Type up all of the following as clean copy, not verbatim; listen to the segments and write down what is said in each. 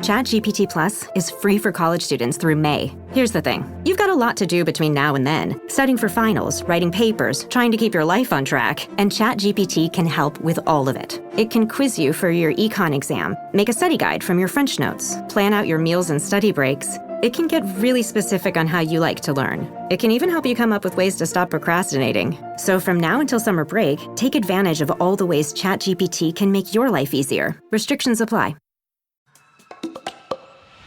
ChatGPT Plus is free for college students through May. Here's the thing. You've got a lot to do between now and then. Studying for finals, writing papers, trying to keep your life on track, and ChatGPT can help with all of it. It can quiz you for your econ exam, make a study guide from your French notes, plan out your meals and study breaks. It can get really specific on how you like to learn. It can even help you come up with ways to stop procrastinating. So from now until summer break, take advantage of all the ways ChatGPT can make your life easier. Restrictions apply.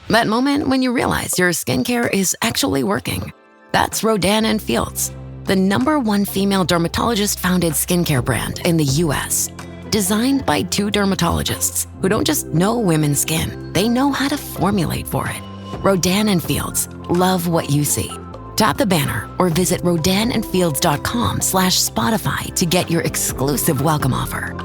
That moment when you realize your skincare is actually working. That's Rodan & Fields, the #1 female dermatologist-founded skincare brand in the U.S. Designed by 2 dermatologists who don't just know women's skin, they know how to formulate for it. Rodan & Fields, love what you see. Tap the banner or visit rodanandfields.com/Spotify to get your exclusive welcome offer.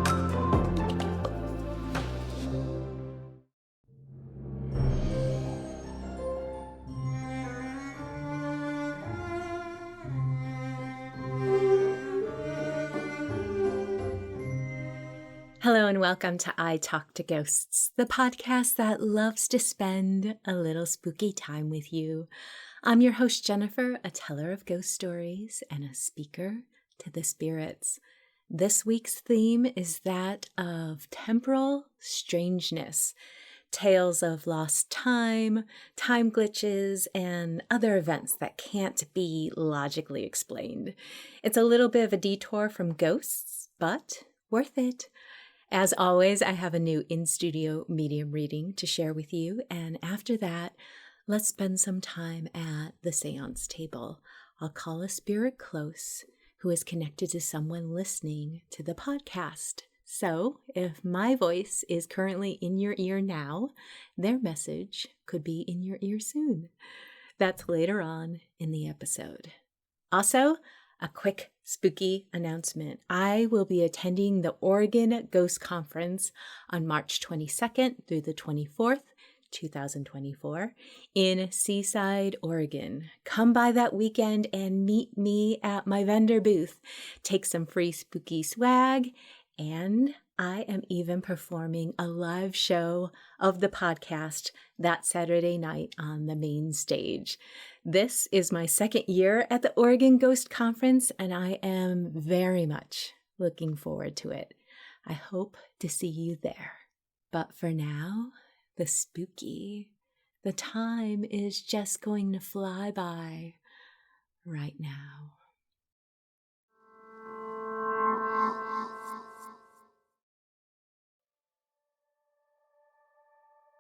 Hello and welcome to I Talk to Ghosts, the podcast that loves to spend a little spooky time with you. I'm your host, Jennifer, a teller of ghost stories and a speaker to the spirits. This week's theme is that of temporal strangeness, tales of lost time, time glitches, and other events that can't be logically explained. It's a little bit of a detour from ghosts, but worth it. As always, I have a new in-studio medium reading to share with you, and after that, let's spend some time at the seance table. I'll call a spirit close who is connected to someone listening to the podcast. So, if my voice is currently in your ear now, their message could be in your ear soon. That's later on in the episode. Also, a quick spooky announcement. I will be attending the Oregon Ghost Conference on March 22nd through the 24th, 2024, in Seaside, Oregon. Come by that weekend and meet me at my vendor booth. Take some free spooky swag, and I am even performing a live show of the podcast that Saturday night on the main stage. This is my second year at the Oregon Ghost Conference, and I am very much looking forward to it. I hope to see you there. But for now, the spooky. The time is just going to fly by right now.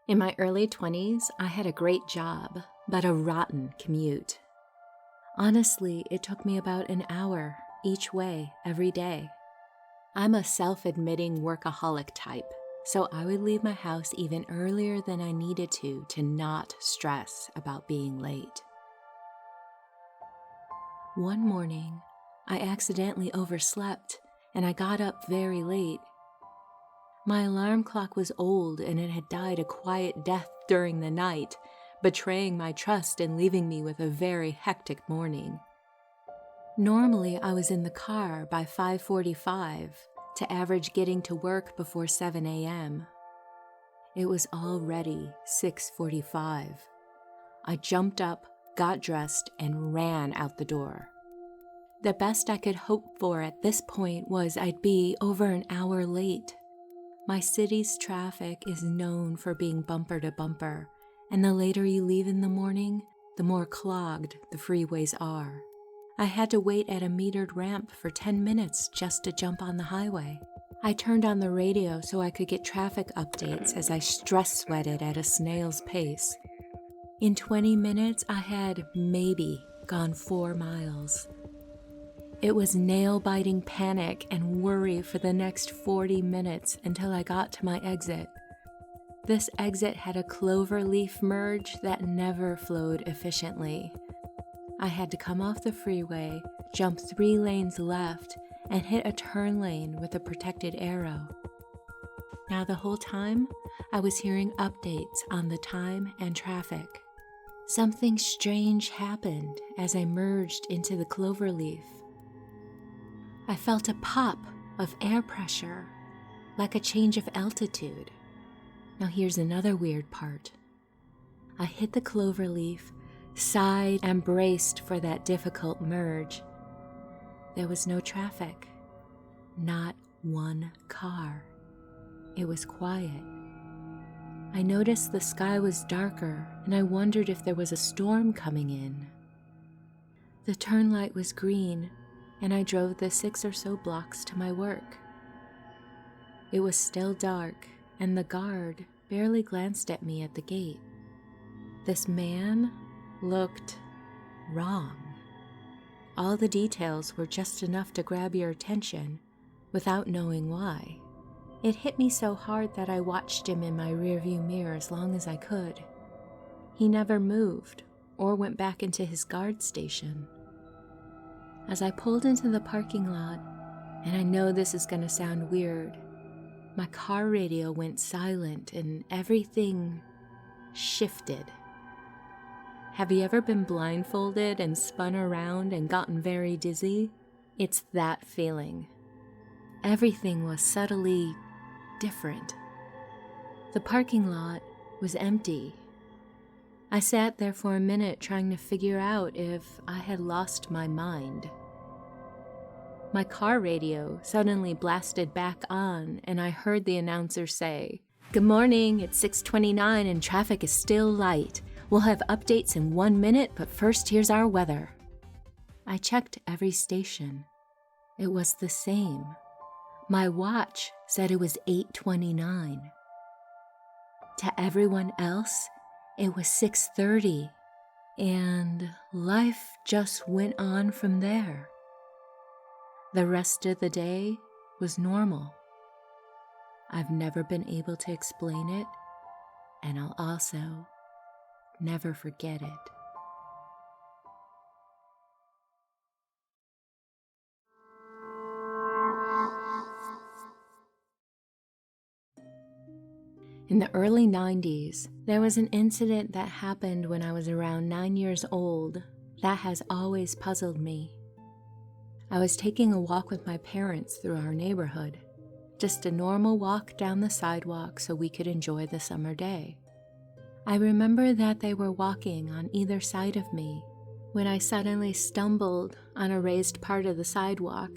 In my early 20s, I had a great job, but a rotten commute. Honestly, it took me about an hour each way every day. I'm a self-admitting workaholic type, so I would leave my house even earlier than I needed to not stress about being late. One morning, I accidentally overslept and I got up very late. My alarm clock was old and it had died a quiet death during the night, betraying my trust and leaving me with a very hectic morning. Normally, I was in the car by 5:45 to average getting to work before 7 a.m. It was already 6:45. I jumped up, got dressed, and ran out the door. The best I could hope for at this point was I'd be over an hour late. My city's traffic is known for being bumper to bumper, and the later you leave in the morning, the more clogged the freeways are. I had to wait at a metered ramp for 10 minutes just to jump on the highway. I turned on the radio so I could get traffic updates as I stress sweated at a snail's pace. In 20 minutes, I had maybe gone 4 miles. It was nail-biting panic and worry for the next 40 minutes until I got to my exit. This exit had a cloverleaf merge that never flowed efficiently. I had to come off the freeway, jump 3 lanes left, and hit a turn lane with a protected arrow. Now the whole time, I was hearing updates on the time and traffic. Something strange happened as I merged into the cloverleaf. I felt a pop of air pressure, like a change of altitude. Now here's another weird part. I hit the clover leaf, sighed, and braced for that difficult merge. There was no traffic, not one car. It was quiet. I noticed the sky was darker, and I wondered if there was a storm coming in. The turn light was green, and I drove the 6 or so blocks to my work. It was still dark, and the guard barely glanced at me at the gate. This man looked wrong. All the details were just enough to grab your attention without knowing why. It hit me so hard that I watched him in my rearview mirror as long as I could. He never moved or went back into his guard station. As I pulled into the parking lot, and I know this is going to sound weird, my car radio went silent and everything shifted. Have you ever been blindfolded and spun around and gotten very dizzy? It's that feeling. Everything was subtly different. The parking lot was empty. I sat there for a minute trying to figure out if I had lost my mind. My car radio suddenly blasted back on, and I heard the announcer say, "Good morning, it's 6:29 and traffic is still light. We'll have updates in 1 minute, but first here's our weather." I checked every station. It was the same. My watch said it was 8:29. To everyone else, it was 6:30, and life just went on from there. The rest of the day was normal. I've never been able to explain it, and I'll also never forget it. In the early 90s, there was an incident that happened when I was around 9 years old that has always puzzled me. I was taking a walk with my parents through our neighborhood, just a normal walk down the sidewalk so we could enjoy the summer day. I remember that they were walking on either side of me when I suddenly stumbled on a raised part of the sidewalk.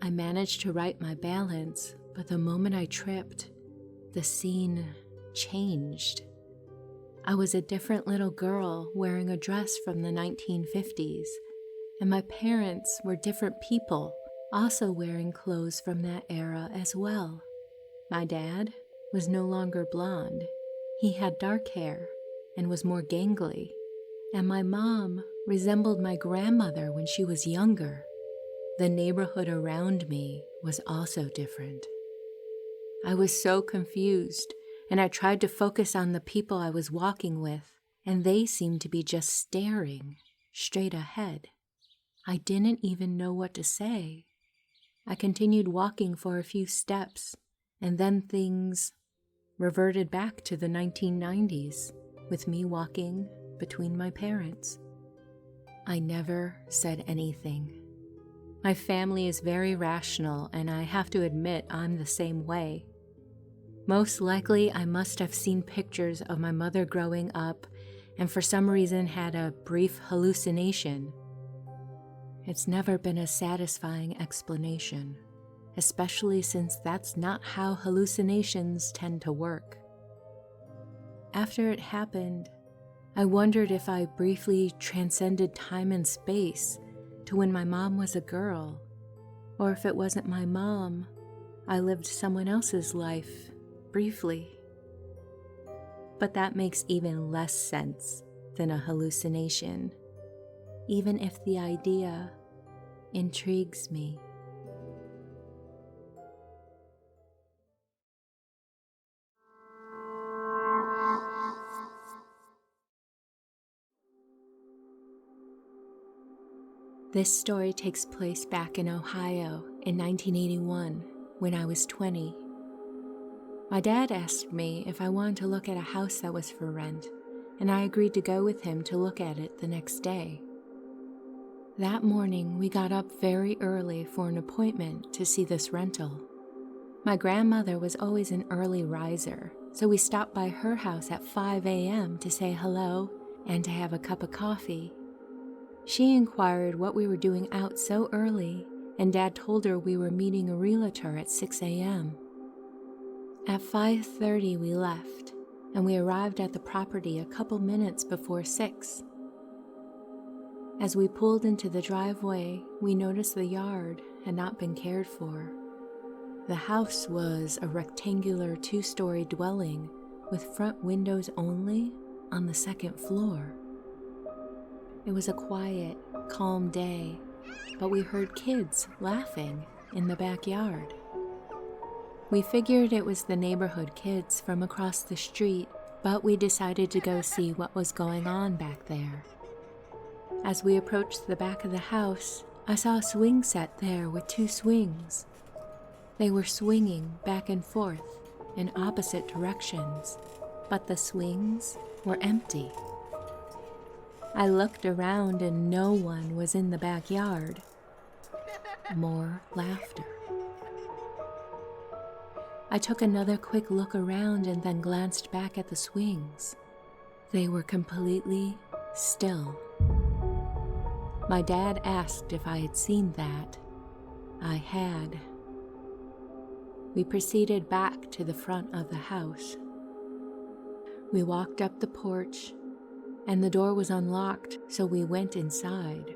I managed to right my balance, but the moment I tripped, the scene changed. I was a different little girl wearing a dress from the 1950s, and my parents were different people, also wearing clothes from that era as well. My dad was no longer blonde. He had dark hair and was more gangly, and my mom resembled my grandmother when she was younger. The neighborhood around me was also different. I was so confused, and I tried to focus on the people I was walking with, and they seemed to be just staring straight ahead. I didn't even know what to say. I continued walking for a few steps, and then things reverted back to the 1990s, with me walking between my parents. I never said anything. My family is very rational, and I have to admit I'm the same way. Most likely, I must have seen pictures of my mother growing up and for some reason had a brief hallucination. It's never been a satisfying explanation, especially since that's not how hallucinations tend to work. After it happened, I wondered if I briefly transcended time and space to when my mom was a girl, or if it wasn't my mom, I lived someone else's life briefly. But that makes even less sense than a hallucination, even if the idea intrigues me. This story takes place back in Ohio in 1981 when I was 20. My dad asked me if I wanted to look at a house that was for rent, and I agreed to go with him to look at it the next day. That morning, we got up very early for an appointment to see this rental. My grandmother was always an early riser, so we stopped by her house at 5 a.m. to say hello and to have a cup of coffee. She inquired what we were doing out so early, and Dad told her we were meeting a realtor at 6 a.m. At 5:30 we left, and we arrived at the property a couple minutes before 6. As we pulled into the driveway, we noticed the yard had not been cared for. The house was a rectangular 2-story dwelling with front windows only on the second floor. It was a quiet, calm day, but we heard kids laughing in the backyard. We figured it was the neighborhood kids from across the street, but we decided to go see what was going on back there. As we approached the back of the house, I saw a swing set there with 2 swings. They were swinging back and forth in opposite directions, but the swings were empty. I looked around and no one was in the backyard. More laughter. I took another quick look around and then glanced back at the swings. They were completely still. My dad asked if I had seen that. I had. We proceeded back to the front of the house. We walked up the porch, and the door was unlocked, so we went inside.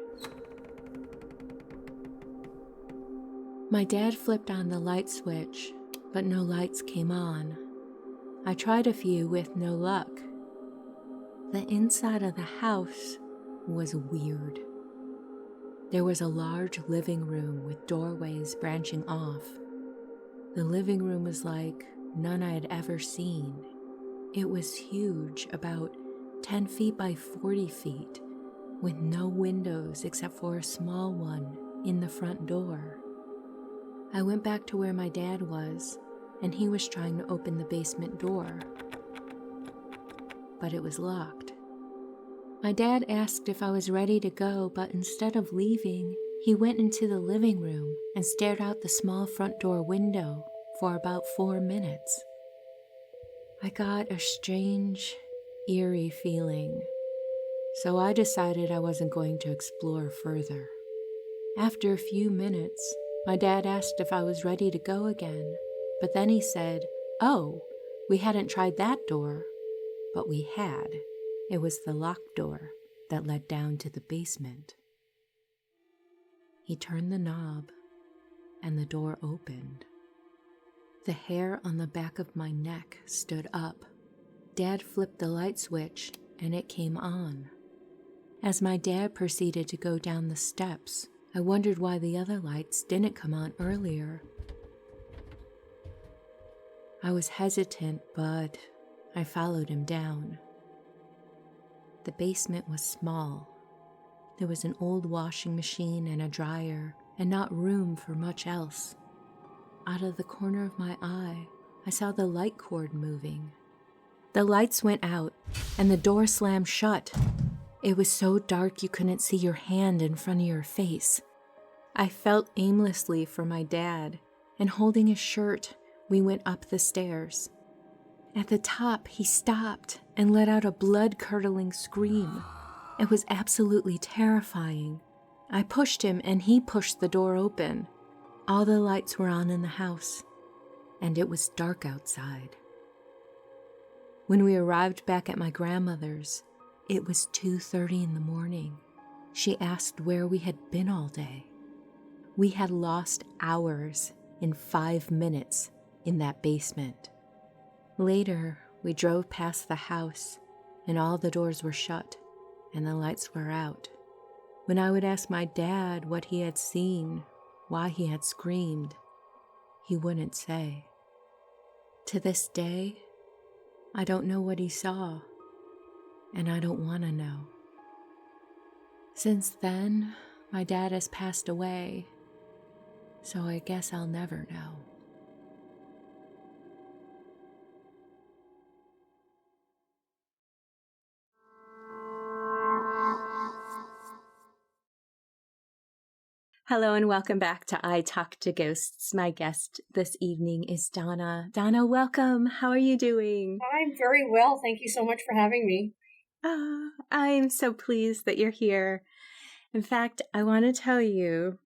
My dad flipped on the light switch, but no lights came on. I tried a few with no luck. The inside of the house was weird. There was a large living room with doorways branching off. The living room was like none I had ever seen. It was huge, about 10 feet by 40 feet, with no windows except for a small one in the front door. I went back to where my dad was, and he was trying to open the basement door, but it was locked. My dad asked if I was ready to go, but instead of leaving, he went into the living room and stared out the small front door window for about 4 minutes. I got a strange, eerie feeling, so I decided I wasn't going to explore further. After a few minutes, my dad asked if I was ready to go again, but then he said, "Oh, we hadn't tried that door," but we had. It was the locked door that led down to the basement. He turned the knob, and the door opened. The hair on the back of my neck stood up. Dad flipped the light switch, and it came on. As my dad proceeded to go down the steps, I wondered why the other lights didn't come on earlier. I was hesitant, but I followed him down. The basement was small. There was an old washing machine and a dryer, and not room for much else. Out of the corner of my eye, I saw the light cord moving. The lights went out, and the door slammed shut. It was so dark you couldn't see your hand in front of your face. I felt aimlessly for my dad, and holding his shirt, we went up the stairs. At the top, he stopped and let out a blood-curdling scream. It was absolutely terrifying. I pushed him, and he pushed the door open. All the lights were on in the house, and it was dark outside. When we arrived back at my grandmother's, it was 2:30 in the morning. She asked where we had been all day. We had lost hours in 5 minutes in that basement. Later, we drove past the house, and all the doors were shut, and the lights were out. When I would ask my dad what he had seen, why he had screamed, he wouldn't say. To this day, I don't know what he saw, and I don't want to know. Since then, my dad has passed away, so I guess I'll never know. Hello and welcome back to I Talk to Ghosts. My guest this evening is Donna. Donna, welcome. How are you doing? I'm very well. Thank you so much for having me. I'm so pleased that you're here. In fact, I want to tell you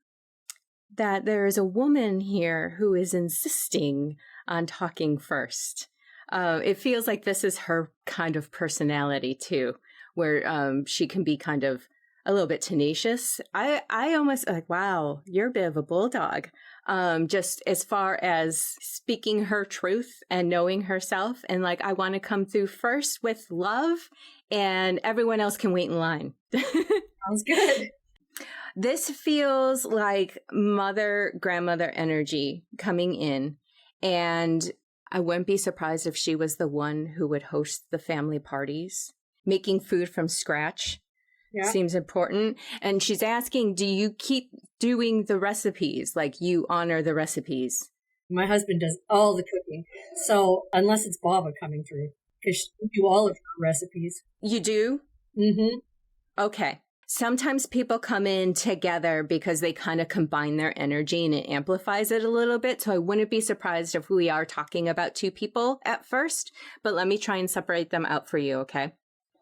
that there is a woman here who is insisting on talking first. It feels like this is her kind of personality too, where she can be kind of a little bit tenacious. I almost like, wow, you're a bit of a bulldog. Just as far as speaking her truth and knowing herself. And like, I want to come through first with love and everyone else can wait in line. Sounds good. This feels like mother, grandmother energy coming in. And I wouldn't be surprised if she was the one who would host the family parties. Making food from scratch seems important. And she's asking, do you keep doing the recipes? Like you honor the recipes? My husband does all the cooking. So unless it's Baba coming through, because we do all of her recipes. You do? Mm-hmm. Okay. Sometimes people come in together because they kind of combine their energy and it amplifies it a little bit. So I wouldn't be surprised if we are talking about two people at first, but let me try and separate them out for you, okay?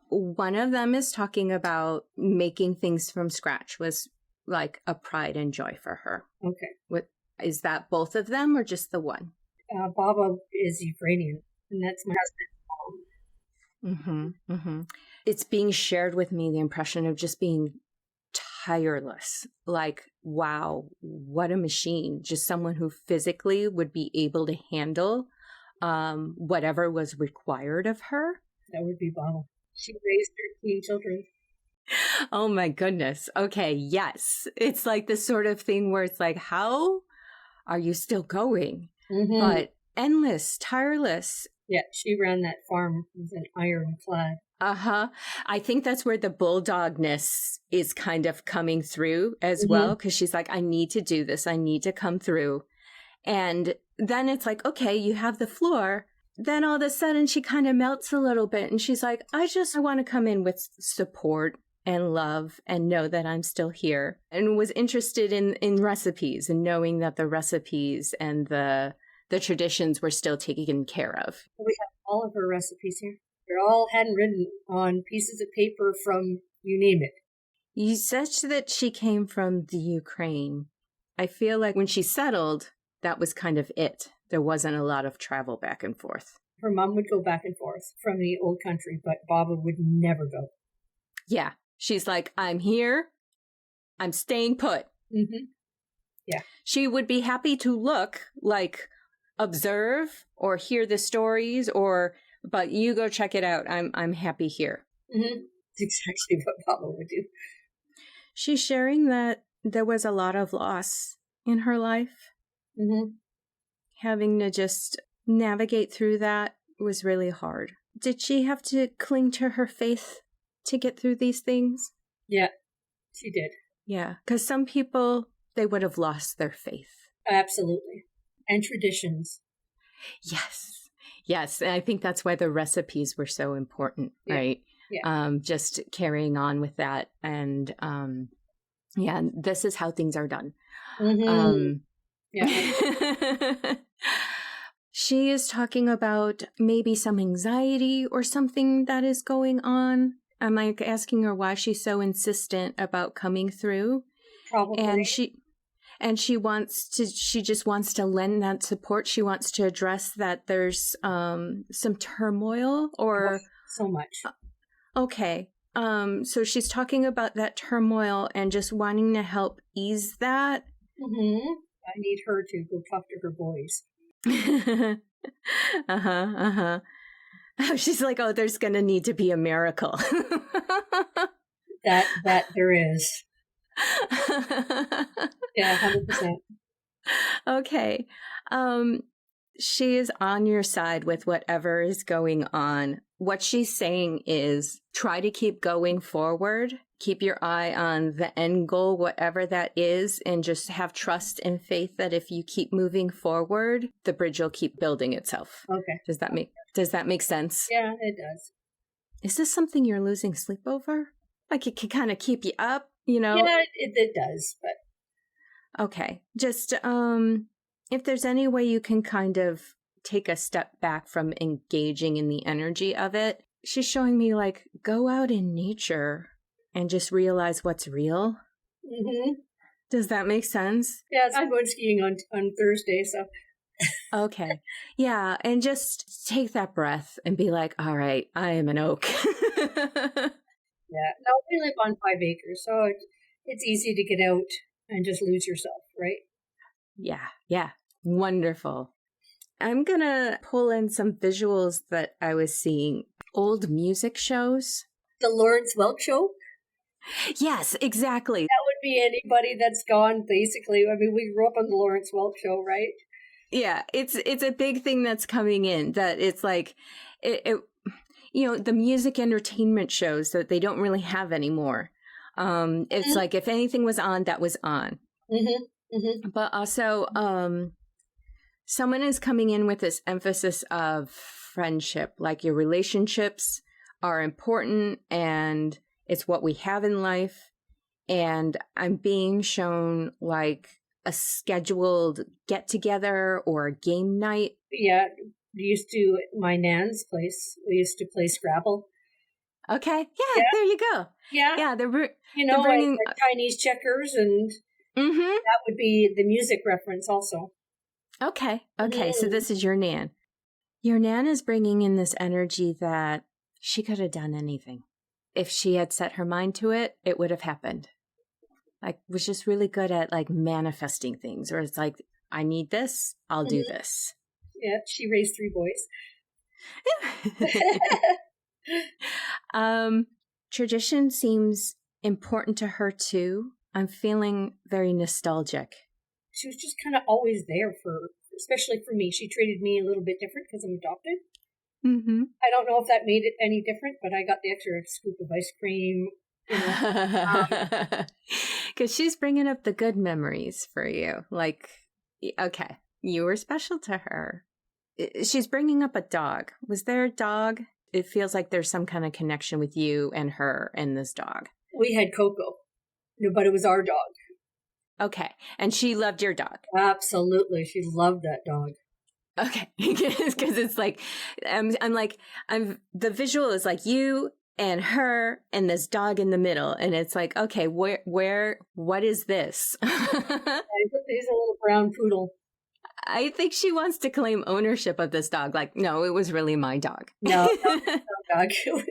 One of them is talking about making things from scratch was like a pride and joy for her. Okay. Is that both of them or just the one? Baba is Ukrainian, and that's my husband's Mm-hmm, mom. mm-hmm. It's being shared with me, the impression of just being tireless. Like, wow, what a machine. Just someone who physically would be able to handle whatever was required of her. That would be Baba. She raised 13 children. Oh my goodness. Okay, yes. It's like this sort of thing where it's like, how are you still going? Mm-hmm. But endless, tireless. Yeah, she ran that farm with an ironclad. Uh-huh. I think that's where the bulldogness is kind of coming through as well, because she's like, I need to do this. I need to come through. And then it's like, okay, you have the floor. Then all of a sudden she kind of melts a little bit and she's like, I want to come in with support and love and know that I'm still here, and was interested in recipes and knowing that the recipes and the traditions were still taken care of. We have all of her recipes here. They're all handwritten on pieces of paper from you name it. You said that she came from the Ukraine. I feel like when she settled, that was kind of it. There wasn't a lot of travel back and forth. Her mom would go back and forth from the old country, but Baba would never go. Yeah. She's like, I'm here. I'm staying put. Mm-hmm. Yeah. She would be happy to look, like observe or hear the stories, but you go check it out. I'm happy here. Mm-hmm. That's exactly what Baba would do. She's sharing that there was a lot of loss in her life. Mm-hmm. Having to just navigate through that was really hard. Did she have to cling to her faith to get through these things? Yeah, she did. Yeah, because some people, they would have lost their faith. Absolutely. And traditions. Yes. Yes. And I think that's why the recipes were so important, right? Yeah. Just carrying on with that. And this is how things are done. Mm-hmm. Yeah. She is talking about maybe some anxiety or something that is going on. Am I asking her why she's so insistent about coming through? Probably. And she just wants to lend that support. She wants to address that there's some turmoil or so much. Okay. So she's talking about that turmoil and just wanting to help ease that. Mm-hmm. I need her to go talk to her boys. She's like, oh, there's going to need to be a miracle. that there is. Yeah, 100%. Okay. She is on your side with whatever is going on. What she's saying is try to keep going forward. Keep your eye on the end goal, whatever that is, and just have trust and faith that if you keep moving forward, the bridge will keep building itself. Okay. Does that make sense? Yeah, it does. Is this something you're losing sleep over? Like it can kind of keep you up, you know? Yeah, it does, but Okay. Just if there's any way you can kind of take a step back from engaging in the energy of it. She's showing me like go out in nature and just realize what's real. Mm-hmm. Does that make sense? Yeah, I'm going skiing on Thursday, so. Okay. Yeah, and just take that breath and be like, all right, I am an oak. Yeah. No, we live on 5 acres, so it's easy to get out and just lose yourself, right? Yeah. Wonderful. I'm going to pull in some visuals that I was seeing. Old music shows. The Lawrence Welk Show? Yes, exactly. That would be anybody that's gone, basically. I mean, we grew up on the Lawrence Welk Show, right? Yeah, it's a big thing that's coming in, that it's like, it the music entertainment shows that they don't really have anymore. It's like if anything was on, that was on. Mm-hmm. Mm-hmm. But also, someone is coming in with this emphasis of friendship, like your relationships are important and it's what we have in life. And I'm being shown like a scheduled get together or a game night. Yeah, we used to, at my nan's place, we used to play Scrabble. Okay. Yeah. There you go. Yeah. They're bringing like Chinese checkers, and that would be the music reference also. Okay. So this is your nan. Your nan is bringing in this energy that she could have done anything. If she had set her mind to it, it would have happened. Like, was just really good at like manifesting things, or it's like, I need this, I'll do this. Yeah, she raised 3 boys. Tradition seems important to her too. I'm feeling very nostalgic. She was just kind of always there especially for me. She treated me a little bit different because I'm adopted. Mm-hmm. I don't know if that made it any different, but I got the extra scoop of ice cream. Because she's bringing up the good memories for you. Like, okay, you were special to her. She's bringing up a dog. Was there a dog? It feels like there's some kind of connection with you and her and this dog. We had Coco, but it was our dog. Okay, and she loved your dog. Absolutely, she loved that dog. Okay, because it's like, the visual is like you and her and this dog in the middle, and it's like, okay, what is this? He's a little brown poodle. I think she wants to claim ownership of this dog. Like, no, it was really my dog. No dog. She's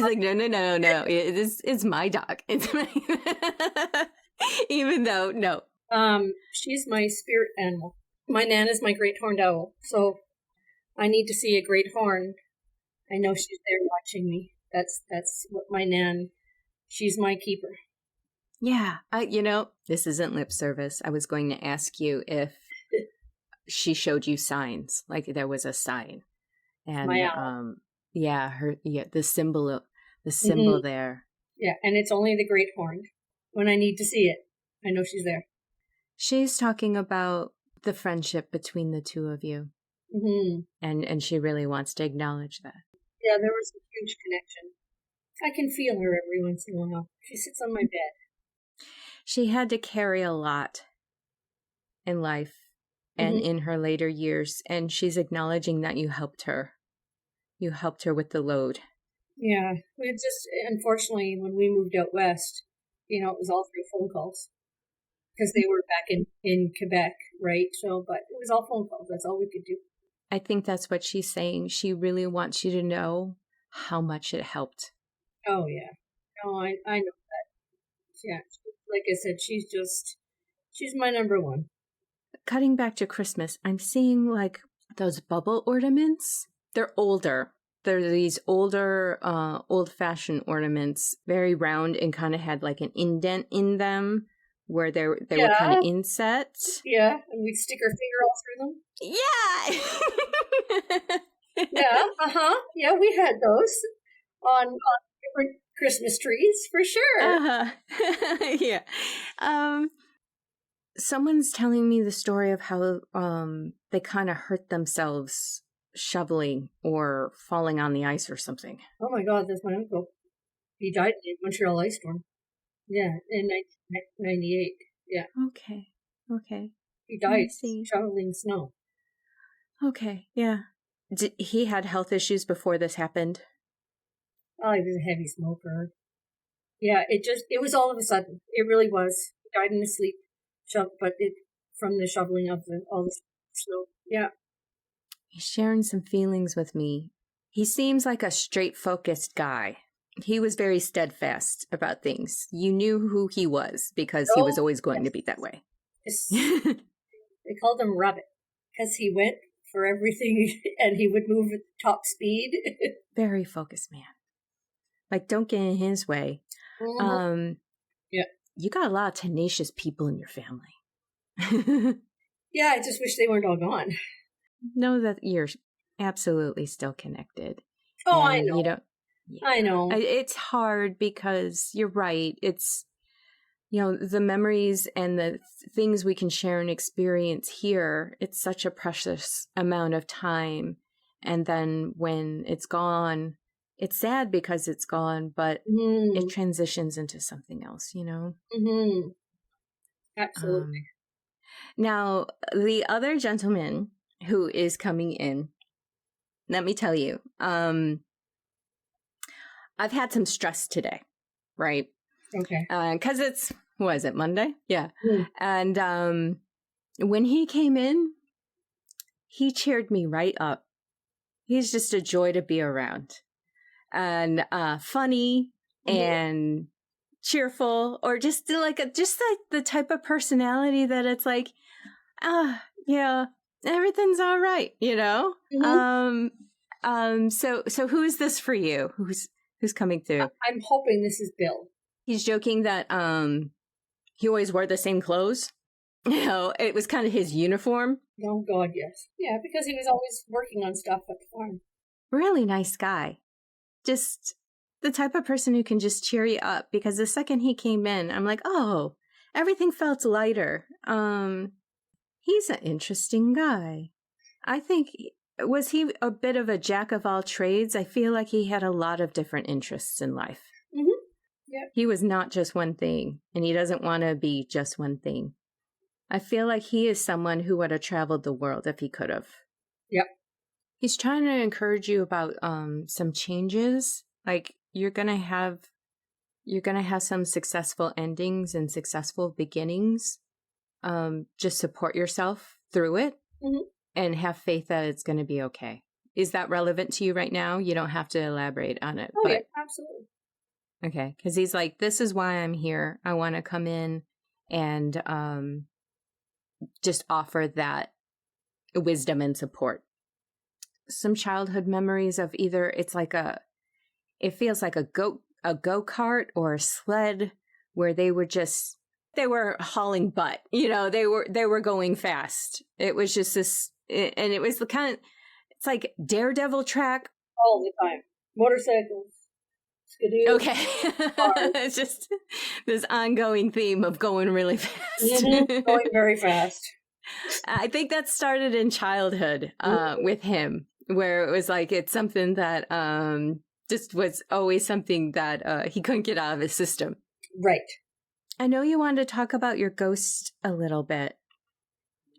like, no, it's my dog. It's my even though, no. She's my spirit animal. My nan is my great horned owl, so I need to see a great horn. I know she's there watching me. That's what my nan, she's my keeper. Yeah, this isn't lip service. I was going to ask you if she showed you signs, like there was a sign. And my owl. The symbol there. Yeah, and it's only the great horn. When I need to see it, I know she's there. She's talking about the friendship between the two of you. Mm-hmm. And she really wants to acknowledge that. Yeah, there was a huge connection. I can feel her every once in a while. She sits on my bed. She had to carry a lot in life and in her later years, and she's acknowledging that you helped her. You helped her with the load. Yeah, we just, unfortunately, when we moved out west, it was all through phone calls. Because they were back in Quebec, right? So, but it was all phone calls. That's all we could do. I think that's what she's saying. She really wants you to know how much it helped. Oh, yeah. No, I know that. Yeah, like I said, she's my number one. Cutting back to Christmas, I'm seeing like those bubble ornaments. They're older. They're these older, old-fashioned ornaments, very round and kind of had like an indent in them where they were kind of inset. Yeah, and we'd stick our finger all through them. Yeah. Yeah, yeah, we had those on different Christmas trees for sure. Yeah. Someone's telling me the story of how they kind of hurt themselves shoveling or falling on the ice or something. Oh my God, that's my uncle. He died in the Montreal ice storm. Yeah, in 1998. Yeah. Okay. Okay. He I died see. shoveling snow. Okay. Yeah. He had health issues before this happened? Oh, he was a heavy smoker. Yeah, it was all of a sudden. It really was. He died in his sleep, from the shoveling of all the snow. Yeah. He's sharing some feelings with me. He seems like a straight focused guy. He was very steadfast about things. You knew who he was because he was always going to be that way. They called him Rabbit because he went for everything and he would move at top speed. Very focused man. Like, don't get in his way. Yeah. You got a lot of tenacious people in your family. Yeah, I just wish they weren't all gone. Know that you're absolutely still connected. Oh, And I know. You don't. Yeah. I know. It's hard because you're right. It's, the memories and the things we can share and experience here, it's such a precious amount of time. And then when it's gone, it's sad because it's gone, but it transitions into something else, Mm-hmm. Absolutely. Now, the other gentleman who is coming in, let me tell you, I've had some stress today, right? Okay. Because was it Monday? Yeah. And when he came in, he cheered me right up. He's just a joy to be around. And funny and cheerful, or just like the type of personality that it's like, yeah, everything's all right, So who is this for you? Who's coming through? I'm hoping this is Bill. He's joking that he always wore the same clothes. It was kind of his uniform. Oh God, yes. Yeah, because he was always working on stuff at the farm. Really nice guy. Just the type of person who can just cheer you up, because the second he came in, I'm like, oh, everything felt lighter. He's an interesting guy. I think, was he a bit of a jack of all trades? I feel like he had a lot of different interests in life. Mm-hmm. Yep. He was not just one thing, and he doesn't want to be just one thing. I feel like he is someone who would have traveled the world if he could have. Yep. He's trying to encourage you about some changes. Like, you're gonna have some successful endings and successful beginnings. Just support yourself through it and have faith that it's going to be okay. Is that relevant to you right now? You don't have to elaborate on it. Oh, yeah, absolutely. Okay, because he's like, this is why I'm here. I want to come in and just offer that wisdom and support. Some childhood memories of either it feels like a go-kart or a sled where they were hauling butt, they were going fast. It was just this, and it was the kind of, it's like Daredevil track. All the time. Motorcycles. Skidoo. Okay. It's just this ongoing theme of going really fast. Going very fast. I think that started in childhood with him, where it was like, it's something that just was always something that he couldn't get out of his system. Right. I know you wanted to talk about your ghost a little bit.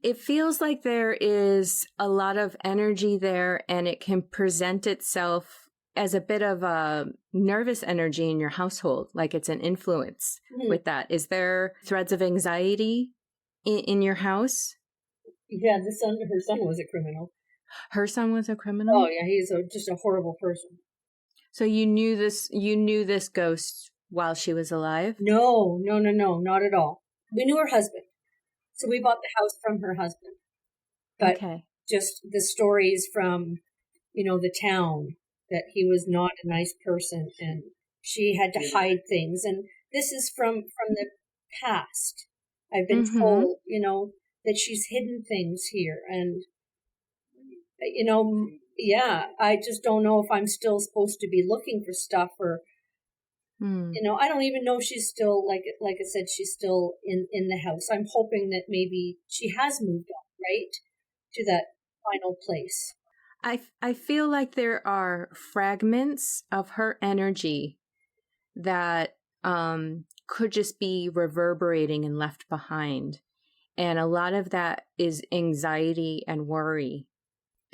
It feels like there is a lot of energy there, and it can present itself as a bit of a nervous energy in your household, like it's an influence with that. Is there threads of anxiety in your house? Yeah, her son was a criminal. Her son was a criminal? Oh, yeah, he's just a horrible person. So you knew this ghost while she was alive? No, not at all. We knew her husband. So we bought the house from her husband. But just the stories from, the town, that he was not a nice person and she had to hide things. And this is from the past. I've been told, that she's hidden things here. And, I just don't know if I'm still supposed to be looking for stuff or, I don't even know if she's still, like I said, she's still in the house. I'm hoping that maybe she has moved on, right, to that final place. I feel like there are fragments of her energy that could just be reverberating and left behind. And a lot of that is anxiety and worry.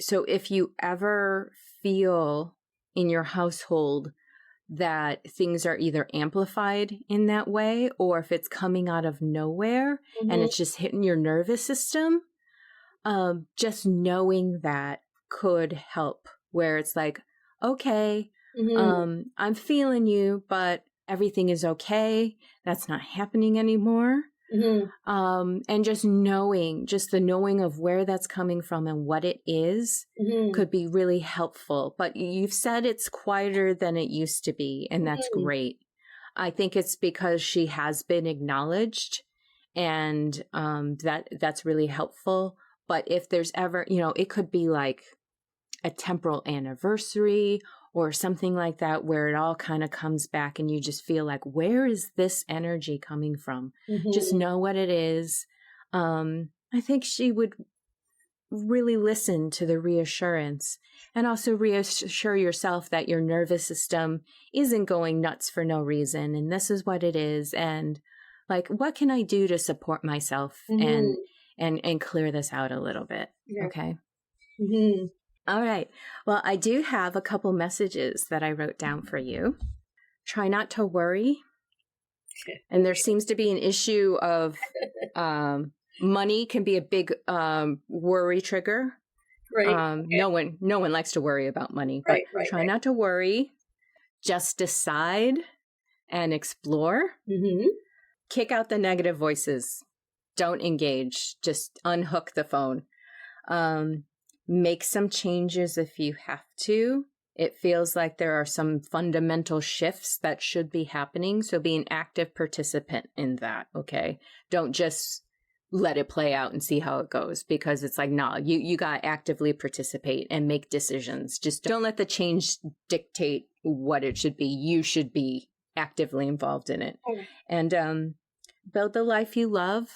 So if you ever feel in your household that things are either amplified in that way, or if it's coming out of nowhere and it's just hitting your nervous system, just knowing that could help, where it's like, okay, I'm feeling you, but everything is okay. That's not happening anymore. And just the knowing of where that's coming from and what it is could be really helpful. But you've said it's quieter than it used to be, and that's great. I think it's because she has been acknowledged, and that's really helpful. But if there's ever, it could be like a temporal anniversary or something like that, where it all kind of comes back and you just feel like, where is this energy coming from? Just know what it is. I think she would really listen to the reassurance, and also reassure yourself that your nervous system isn't going nuts for no reason. And this is what it is. And like, what can I do to support myself and clear this out a little bit? Yeah. Okay. All right. Well, I do have a couple messages that I wrote down for you. Try not to worry. And there seems to be an issue of money can be a big worry trigger. Right. No one likes to worry about money, but try not to worry. Just decide and explore. Kick out the negative voices. Don't engage. Just unhook the phone. Make some changes if you have to. It feels like there are some fundamental shifts that should be happening. So be an active participant in that, okay? Don't just let it play out and see how it goes, because it's like, nah, you got to actively participate and make decisions. Just don't let the change dictate what it should be. You should be actively involved in it. And build the life you love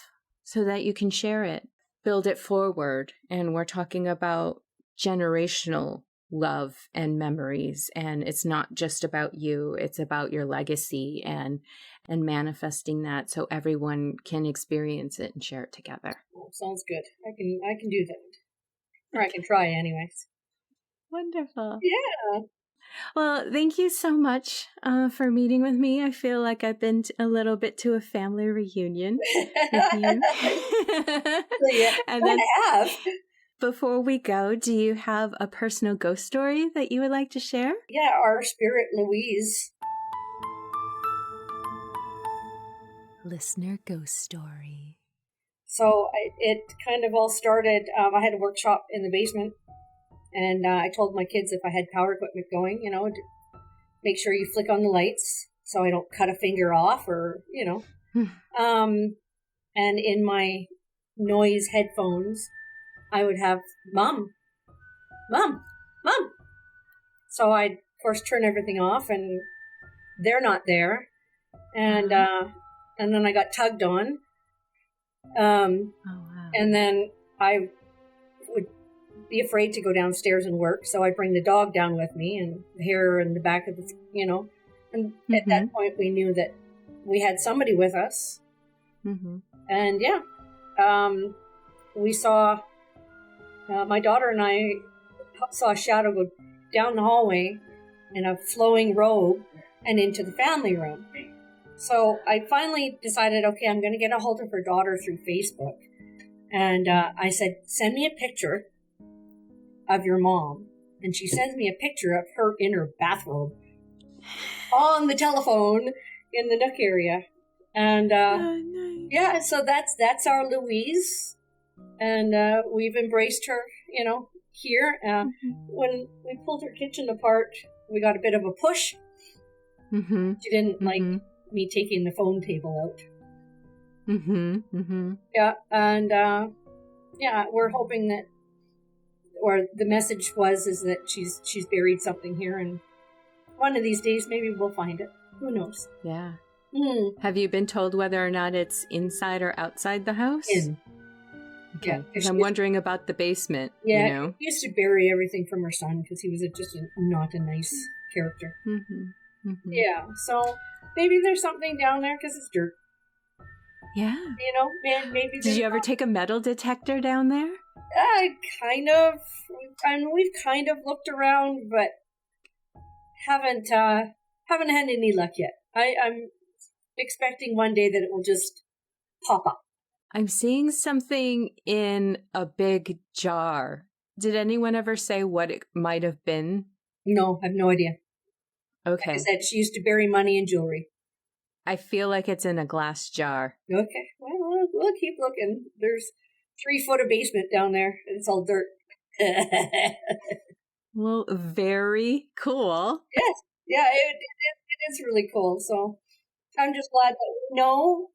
so that you can share it. Build it forward. And we're talking about generational love and memories. And it's not just about you. It's about your legacy and manifesting that so everyone can experience it and share it together. Oh, sounds good. I can do that. Or I can try anyways. Wonderful. Yeah. Well, thank you so much for meeting with me. I feel like I've been a little bit to a family reunion with you. Yeah, and then I have. Before we go, do you have a personal ghost story that you would like to share? Yeah, our spirit, Louise. Listener ghost story. So it kind of all started, I had a workshop in the basement. And I told my kids if I had power equipment going, to make sure you flick on the lights so I don't cut a finger off or, And in my noise headphones, I would have, Mom. So I'd, of course, turn everything off and they're not there. And then I got tugged on. Wow. And then I would be afraid to go downstairs and work, so I'd bring the dog down with me and her in the back of the, and at that point we knew that we had somebody with us. And we saw, my daughter and I saw a shadow go down the hallway in a flowing robe and into the family room. So I finally decided, okay, I'm going to get a hold of her daughter through Facebook. And I said, send me a picture of your mom. And she sends me a picture of her in her bathrobe on the telephone in the nook area. And nice. So that's our Louise. And we've embraced her, here. When we pulled her kitchen apart, we got a bit of a push. She didn't like me taking the phone table out. Yeah, and we're hoping that, or the message is that she's buried something here, and one of these days maybe we'll find it. Who knows? Yeah. Have you been told whether or not it's inside or outside the house? In. Okay. Yeah, because I'm wondering about the basement. Yeah, he used to bury everything from her son because he was not a nice character. Yeah, so maybe there's something down there because it's dirt. Yeah. You know, maybe. Did you ever take a metal detector down there? Kind of. I mean, we've kind of looked around, but haven't had any luck yet. I'm expecting one day that it will just pop up. I'm seeing something in a big jar. Did anyone ever say what it might have been? No, I have no idea. Okay. Like I said, she used to bury money in jewelry. I feel like it's in a glass jar. Okay, well, we'll keep looking. There's 3 foot of basement down there, and it's all dirt. Well, very cool. Yes, yeah, it is really cool. So I'm just glad that we know,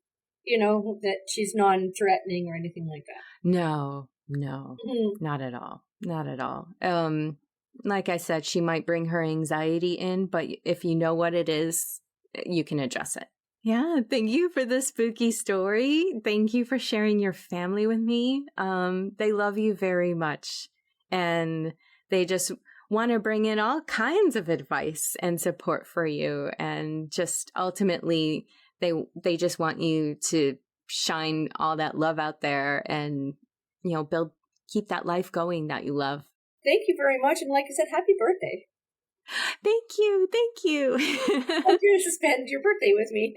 that she's non-threatening or anything like that. No, not at all. Not at all. Like I said, she might bring her anxiety in, but if you know what it is, you can address it. Yeah, thank you for the spooky story. Thank you for sharing your family with me. They love you very much, and they just want to bring in all kinds of advice and support for you, and just ultimately they just want you to shine all that love out there and keep that life going that you love. Thank you very much, and like I said, happy birthday. Thank you. I'd you to spend your birthday with me.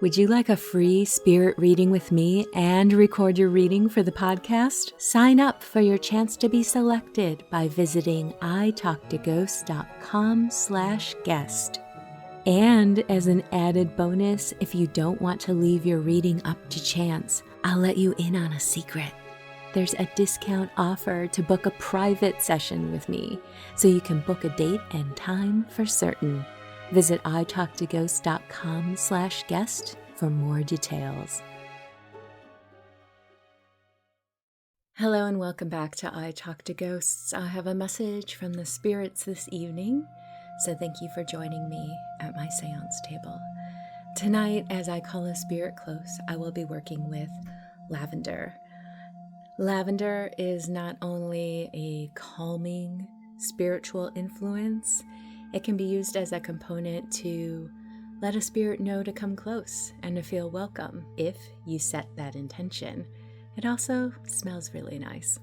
Would you like a free spirit reading with me and record your reading for the podcast? Sign up for your chance to be selected by visiting italktoghosts.com/guest. And as an added bonus, if you don't want to leave your reading up to chance, I'll let you in on a secret. There's a discount offer to book a private session with me, so you can book a date and time for certain. Visit italktoghosts.com/guest for more details. Hello and welcome back to I Talk to Ghosts. I have a message from the spirits this evening, so thank you for joining me at my seance table. Tonight, as I call a spirit close, I will be working with Lavender. Lavender is not only a calming spiritual influence, it can be used as a component to let a spirit know to come close and to feel welcome if you set that intention. It also smells really nice.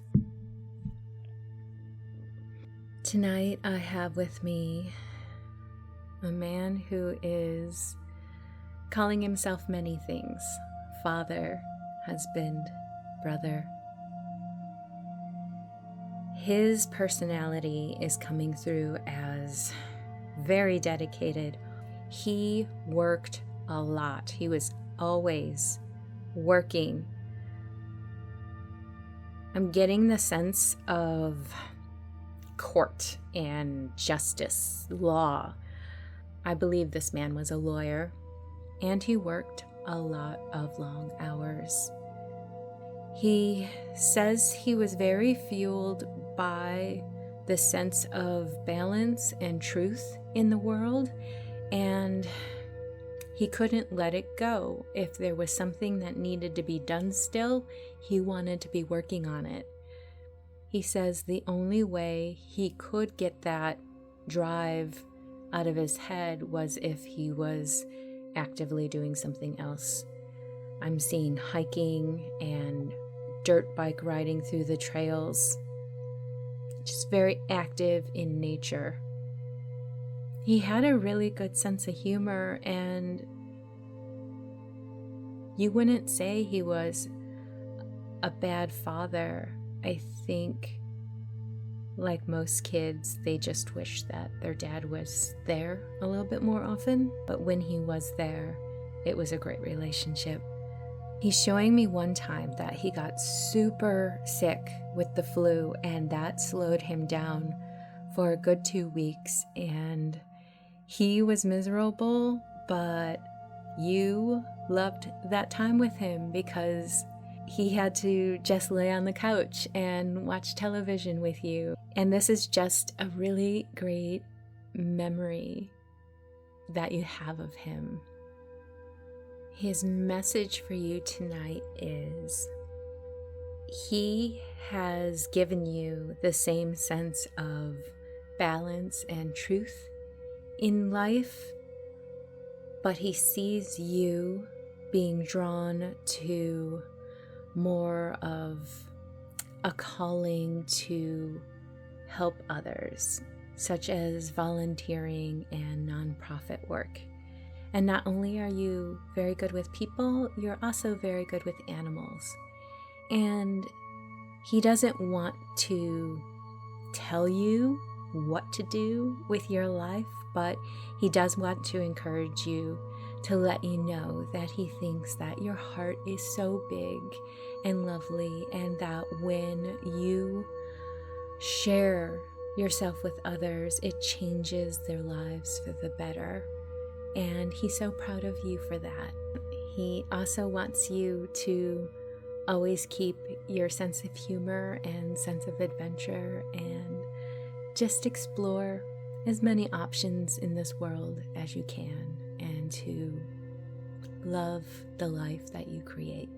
Tonight I have with me a man who is calling himself many things: father, husband, brother. His personality is coming through as very dedicated. He worked a lot. He was always working. I'm getting the sense of court and justice, law. I believe this man was a lawyer, and he worked a lot of long hours. He says he was very fueled by the sense of balance and truth in the world, and he couldn't let it go. If there was something that needed to be done still, he wanted to be working on it. He says the only way he could get that drive out of his head was if he was actively doing something else. I'm seeing hiking and dirt bike riding through the trails. Just very active in nature. He had a really good sense of humor, and you wouldn't say he was a bad father. I think, like most kids, they just wish that their dad was there a little bit more often. But when he was there, it was a great relationship. He's showing me one time that he got super sick with the flu, and that slowed him down for a good 2 weeks, and he was miserable, but you loved that time with him because he had to just lay on the couch and watch television with you. And this is just a really great memory that you have of him. His message for you tonight is he has given you the same sense of balance and truth in life, but he sees you being drawn to more of a calling to help others, such as volunteering and nonprofit work. And not only are you very good with people, you're also very good with animals. And he doesn't want to tell you what to do with your life, but he does want to encourage you, to let you know that he thinks that your heart is so big and lovely, and that when you share yourself with others, it changes their lives for the better. And he's so proud of you for that. He also wants you to always keep your sense of humor and sense of adventure, and just explore as many options in this world as you can, and to love the life that you create.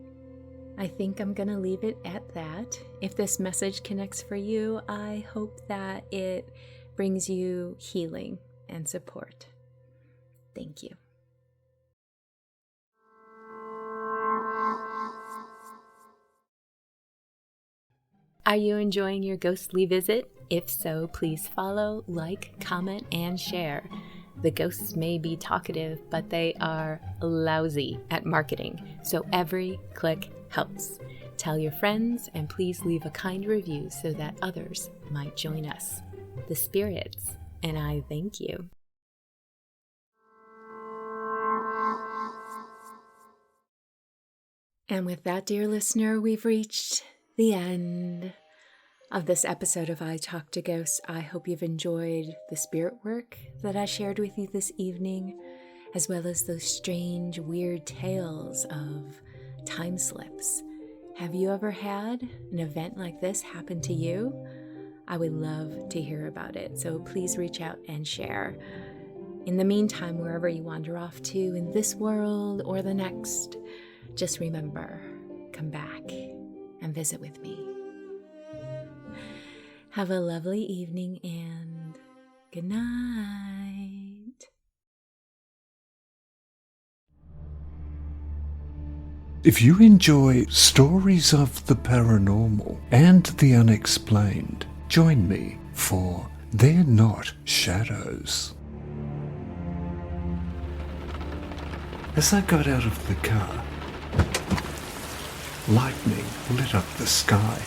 I think I'm going to leave it at that. If this message connects for you, I hope that it brings you healing and support. Thank you. Are you enjoying your ghostly visit? If so, please follow, like, comment, and share. The ghosts may be talkative, but they are lousy at marketing, so every click helps. Tell your friends, and please leave a kind review so that others might join us. The spirits and I thank you. And with that, dear listener, we've reached the end of this episode of I Talk to Ghosts. I hope you've enjoyed the spirit work that I shared with you this evening, as well as those strange, weird tales of time slips. Have you ever had an event like this happen to you? I would love to hear about it, so please reach out and share. In the meantime, wherever you wander off to in this world or the next, just remember, come back and visit with me. Have a lovely evening and good night. If you enjoy stories of the paranormal and the unexplained, join me for They're Not Shadows. As I got out of the car, lightning lit up the sky.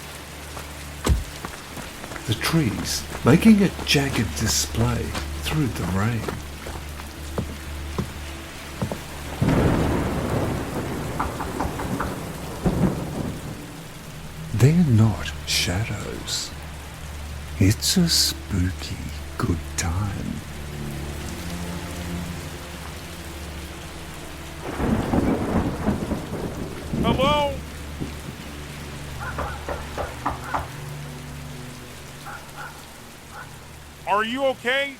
The trees making a jagged display through the rain. They're not shadows. It's a spooky good time. Hello? Are you okay?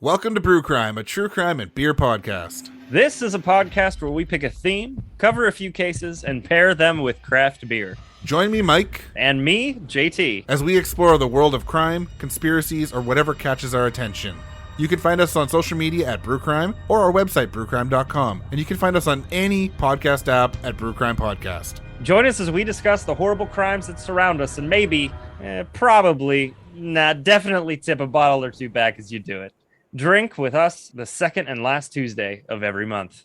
Welcome to Brew Crime, a true crime and beer podcast. This is a podcast where we pick a theme, cover a few cases, and pair them with craft beer. Join me, Mike, And me, JT. as we explore the world of crime, conspiracies, or whatever catches our attention. You can find us on social media at Brewcrime or our website, brewcrime.com. And you can find us on any podcast app at Brewcrime Podcast. Join us as we discuss the horrible crimes that surround us and maybe, definitely tip a bottle or two back as you do it. Drink with us the second and last Tuesday of every month.